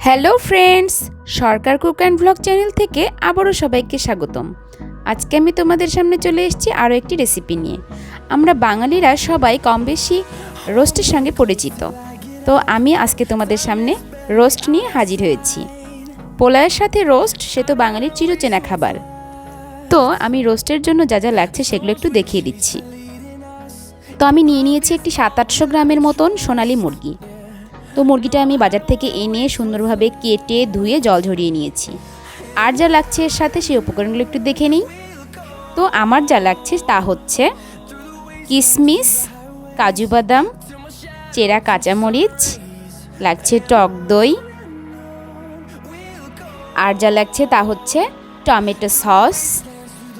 Hello friends, Sarkar cook and blog channel থেকে আবারও সবাইকে স্বাগতম। আজকে আমি তোমাদের সামনে চলে এসেছি আরও একটি রেসিপি নিয়ে। আমরা বাঙালিরা সবাই কম বেশি রোস্টের সঙ্গে পরিচিত, তো আমি আজকে তোমাদের সামনে রোস্ট নিয়ে হাজির হয়েছি। পোলাওয়ের সাথে রোস্ট সে তো বাঙালির চিরচেনা খাবার। তো আমি রোস্টের জন্য যা যা লাগছে সেগুলো একটু দেখিয়ে দিচ্ছি। তো আমি নিয়ে নিয়েছি একটি 700-800 গ্রামের মতন সোনালি মুরগি। তো মুরগিটা আমি বাজার থেকে এনে সুন্দরভাবে কেটে ধুয়ে জল ঝরিয়ে নিয়েছি। আর যা লাগছে এর সাথে সেই উপকরণগুলো একটু দেখে নিই। তো আমার যা লাগছে তা হচ্ছে কিশমিশ, কাজু বাদাম, চেরা কাঁচামরিচ, লাগছে টক দই, আর যা লাগছে তা হচ্ছে টমেটো সস,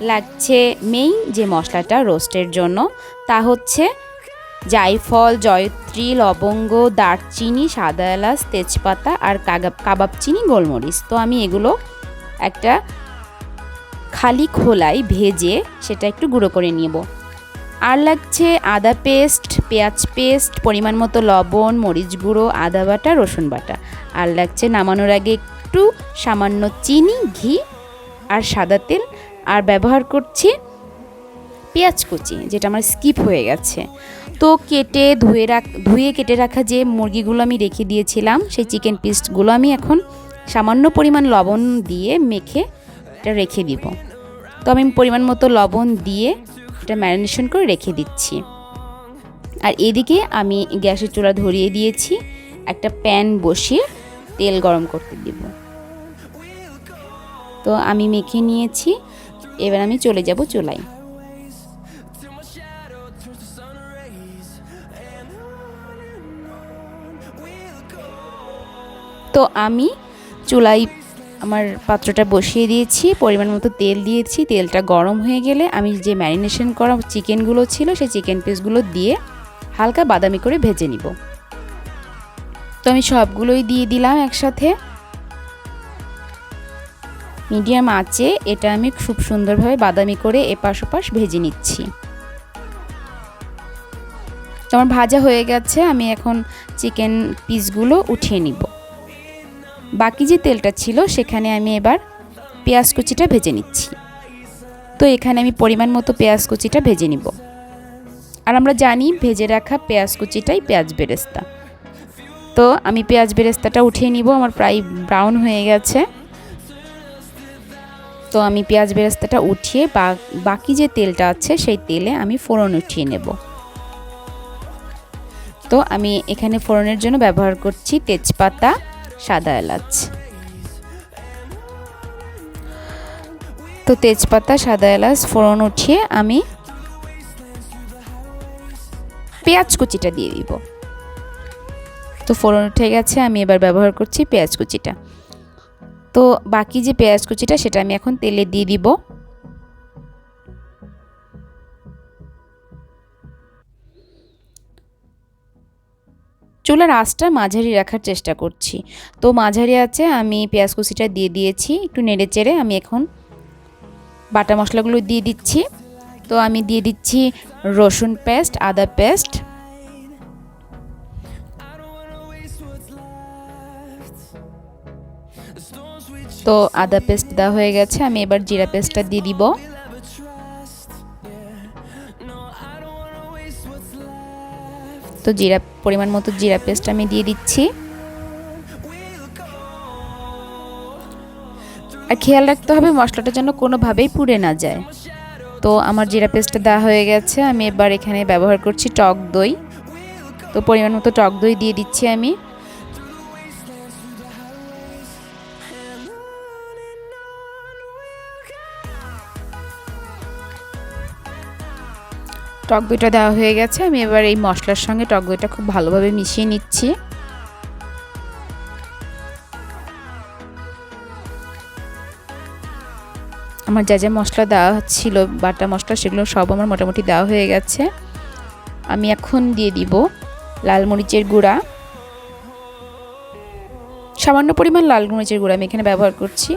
লাগছে মেইন যে মশলাটা রোস্টের জন্য তা হচ্ছে জায়ফল, জয়ত্রী, লবঙ্গ, দারচিনি, সাদা এলাচ, তেজপাতা আর কাবাব চিনি, গোলমরিচ। তো আমি এগুলো একটা খালি খোলায় ভেজে সেটা একটু গুঁড়ো করে নেব। আর লাগছে আদা পেস্ট, পেঁয়াজ পেস্ট, পরিমাণ মতো লবণ, মরিচ গুঁড়ো, আদা বাটা, রসুন বাটা। আর লাগছে নামানোর আগে একটু সামান্য চিনি, ঘি আর সাদা তেল। আর ব্যবহার করছি পেঁয়াজ কুচি, যেটা আমার স্কিপ হয়ে গেছে। তো ধুয়ে কেটে রাখা যে মুরগিগুলো আমি রেখে দিয়েছিলাম, সেই চিকেন পিসগুলো আমি এখন সামান্য পরিমাণ লবণ দিয়ে মেখে এটা রেখে দিব। তো আমি পরিমাণ মতো লবণ দিয়ে এটা ম্যারিনেশন করে রেখে দিচ্ছি। আর এদিকে আমি গ্যাসের চুলা ধরিয়ে দিয়েছি, একটা প্যান বসিয়ে তেল গরম করতে দিব। তো আমি মেখে নিয়েছি, এবার আমি চলে যাব চুলায়। তো আমি চুলায় আমার পাত্রটা বসিয়ে দিয়েছি, পরিমাণ মতো তেল দিয়েছি। তেলটা গরম হয়ে গেলে আমি যে ম্যারিনেশন করা চিকেনগুলো ছিল সেই চিকেন পিসগুলো দিয়ে হালকা বাদামি করে ভেজে নিব। তো আমি সবগুলোই দিয়ে দিলাম একসাথে মিডিয়াম আঁচে। এটা আমি খুব সুন্দরভাবে বাদামি করে এপাশ ওপাশ ভেজে নিচ্ছি। তো আমার ভাজা হয়ে গেছে, আমি এখন চিকেন পিসগুলো উঠিয়ে নিব। বাকি যে তেলটা ছিল সেখানে আমি এবার পেঁয়াজ কুচিটা ভেজে নিচ্ছি। তো এখানে আমি পরিমাণ মতো পেঁয়াজ কুচিটা ভেজে নিব। আর আমরা জানি ভেজে রাখা পেঁয়াজ কুচিটাই পেঁয়াজ বেরেস্তা। তো আমি পেঁয়াজ বেরেস্তাটা উঠিয়ে নিব, আমার প্রায় ব্রাউন হয়ে গেছে। তো আমি পেঁয়াজ বেরেস্তাটা উঠিয়ে বাকি যে তেলটা আছে সেই তেলে আমি ফোড়ন উঠিয়ে নেব। তো আমি এখানে ফোড়নের জন্য ব্যবহার করছি তেজপাতা, সাদা এলাচ। তো তেজপাতা, সাদা এলাচ ফোড়ন উঠিয়ে আমি পেঁয়াজ কুচিটা দিয়ে দিব। তো ফোড়ন উঠে গেছে, আমি এবার ব্যবহার করছি পেঁয়াজ কুচিটা। তো বাকি যে পেঁয়াজ কুচিটা সেটা আমি এখন তেলে দিয়ে দিব। চুলার আঁচটা মাঝারি রাখার চেষ্টা করছি। তো মাঝারি আছে আমি পেঁয়াজ কুচিটা দিয়ে দিয়েছি, একটু নেড়ে চেড়ে আমি এখন বাটা মশলাগুলো দিয়ে দিচ্ছি। তো আমি দিয়ে দিচ্ছি রসুন পেস্ট, আদা পেস্ট, তো আদা পেস্ট দেওয়া হয়ে গেছে। আমি এবার জিরা পেস্টটা দিয়ে দিব। তো পরিমাণ মতো জিরা পেস্ট আমি দিয়ে দিচ্ছি। আর খেয়াল রাখতে হবে মশলাটা যেন কোনোভাবেই পুড়ে না যায়। তো আমার জিরা পেস্টটা দেওয়া হয়ে গেছে, আমি এবার এখানে ব্যবহার করছি টক দই। তো পরিমাণ মতো টক দই দিয়ে দিচ্ছি আমি। টক দইটা দেওয়া হয়ে গেছে, আমি এবার এই মশলার সঙ্গে টক দইটা খুব ভালোভাবে মিশিয়ে নিচ্ছি। আমার যা যা মশলা দেওয়া ছিল বাটা মশলা সেগুলো সব আমার মোটামুটি দেওয়া হয়ে গেছে। আমি এখন দিয়ে দিব লাল মরিচের গুঁড়া, সামান্য পরিমাণ লাল মরিচের গুঁড়া আমি এখানে ব্যবহার করছি।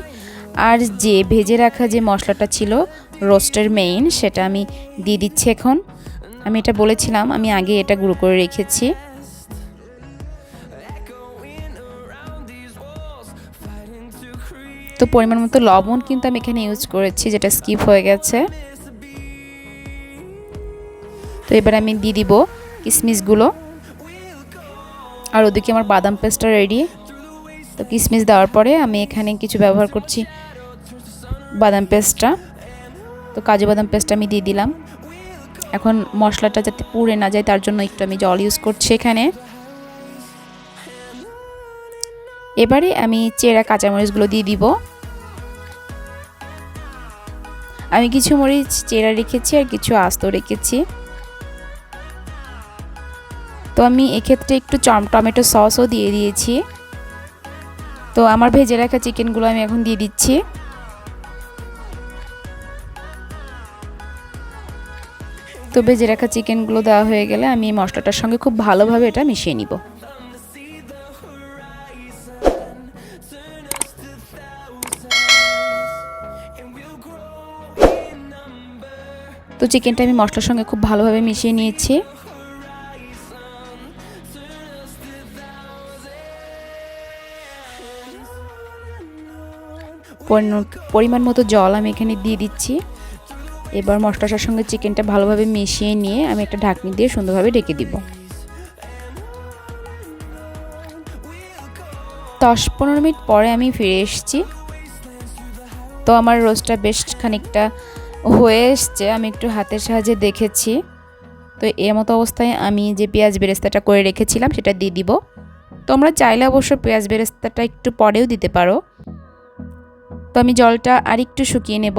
আর যে ভেজে রাখা যে মশলাটা ছিল রোস্টের মেইন, সেটা আমি দিয়ে দিচ্ছি এখন। আমি এটা বলেছিলাম আমি আগে এটা গুঁড়ো করে রেখেছি। তো পরিমাণ মতো লবণ কিন্তু আমি এখানে ইউজ করেছি, যেটা স্কিপ হয়ে গেছে। তো এবার আমি দিয়ে দিব কিশমিশগুলো। আর ওদিকে আমার বাদাম পেস্টটা রেডি। তো কিশমিশ দেওয়ার পরে আমি এখানে কিছু ব্যবহার করছি বাদাম পেস্টটা। তো কাজু বাদাম পেস্টটা আমি দিয়ে দিলাম। এখন মশলাটা যাতে পুড়ে না যায় তার জন্য একটু আমি জল ইউজ করছি এখানে। এবারে আমি চেরা কাঁচামরিচগুলো দিয়ে দিব। আমি কিছু মরিচ চেরা রেখেছি আর কিছু আস্ত রেখেছি। তো আমি এক্ষেত্রে একটু টমেটো সসও দিয়ে দিয়েছি। তো আমার ভেজে রাখা চিকেনগুলো আমি এখন দিয়ে দিচ্ছি। তো ভেজে রাখা চিকেনগুলো দেওয়া হয়ে গেলে আমি মশলাটার সঙ্গে খুব ভালোভাবে এটা মিশিয়ে নিব। তো চিকেনটা আমি মশলার সঙ্গে খুব ভালোভাবে মিশিয়ে নিয়েছি। পরিমাণ মতো জল আমি এখানে দিয়ে দিচ্ছি। এবার মশলাটার সঙ্গে চিকেনটা ভালোভাবে মিশিয়ে নিয়ে আমি একটা ঢাকনি দিয়ে সুন্দরভাবে ঢেকে দিব। 10-15 মিনিট পরে আমি ফিরে এসেছি। তো আমার রোস্টটা বেশ খানিকটা হয়ে এসছে, আমি একটু হাতের সাহায্যে দেখেছি। তো এর মতো অবস্থায় আমি যে পেঁয়াজ বেরেস্তাটা করে রেখেছিলাম সেটা দিয়ে দিব। তোমরা চাইলে অবশ্য পেঁয়াজ বেরেস্তাটা একটু পরেও দিতে পারো। তো আমি জলটা আরেকটু শুকিয়ে নেব।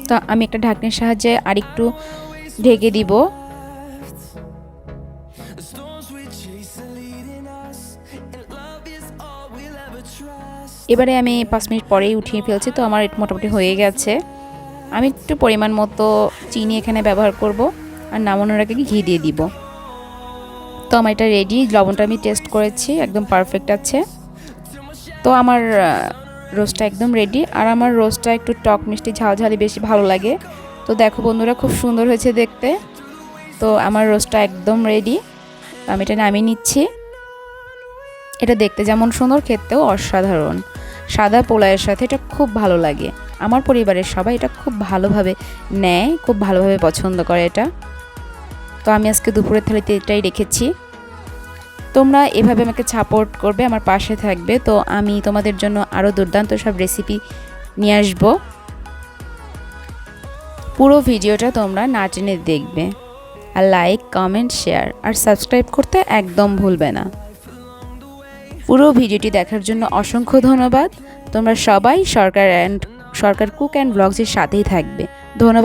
তো আমি একটা ঢাকনির সাহায্যে আরেকটু ঢেকে দিব। এবারে আমি 5 মিনিট পরেই উঠিয়ে ফেলছি। তো আমার এটা মোটামুটি হয়ে গেছে। আমি একটু পরিমাণ মতো চিনি এখানে ব্যবহার করব আর নামানোর আগে ঘি দিয়ে দিব। তো আমার এটা রেডি। লবণটা আমি টেস্ট করেছি, একদম পারফেক্ট আছে। তো আমার রোস্টটা একদম রেডি। আর আমার রোস্টটা একটু টক মিষ্টি ঝালঝালি বেশি ভালো লাগে। তো দেখো বন্ধুরা, খুব সুন্দর হয়েছে দেখতে। তো আমার রোস্টটা একদম রেডি। আমি এটা নামিয়ে নিচ্ছি। এটা দেখতে যেমন সুন্দর, খেতেও অসাধারণ। সাদা পোলাওয়ের সাথে এটা খুব ভালো লাগে। আমার পরিবারের সবাই এটা খুব ভালোভাবে নেয়, খুব ভালোভাবে পছন্দ করে এটা। তো আমি আজকে দুপুরের থালিতে এটাই রেখেছি। তোমরা এভাবে আমাকে সাপোর্ট করবে, আমার পাশে থাকবে। তো আমি তোমাদের জন্য আরও দুর্দান্ত সব রেসিপি নিয়ে আসবো। পুরো ভিডিওটা তোমরা না টেনে দেখবে। আর লাইক, কমেন্ট, শেয়ার আর সাবস্ক্রাইব করতে একদম ভুলবে না। পুরো ভিডিওটি দেখার জন্য অসংখ্য ধন্যবাদ। তোমরা সবাই সরকার কুক অ্যান্ড ব্লগসের সাথেই থাকবে। ধন্যবাদ।